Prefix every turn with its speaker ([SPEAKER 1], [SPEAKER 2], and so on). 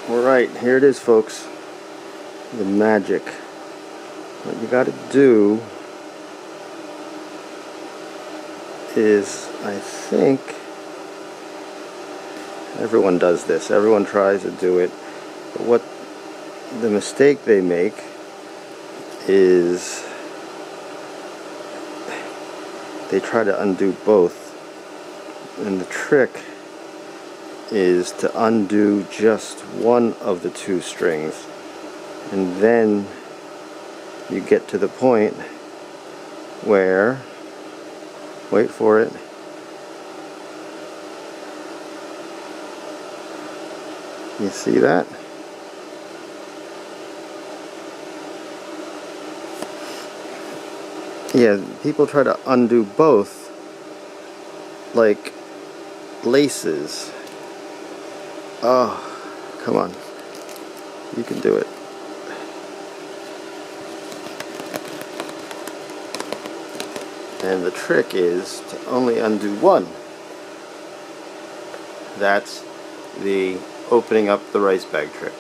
[SPEAKER 1] Alright, here it is, folks. The magic. What you gotta do is, I think, everyone does this. Everyone tries to do it. But what the mistake they make is they try to undo both. And the trick is to undo just one of the two strings, and then you get to the point where, wait for it, you see that? Yeah, people try to undo both like laces. Oh, come on. You can do it. And the trick is to only undo one. That's the opening up the rice bag trick.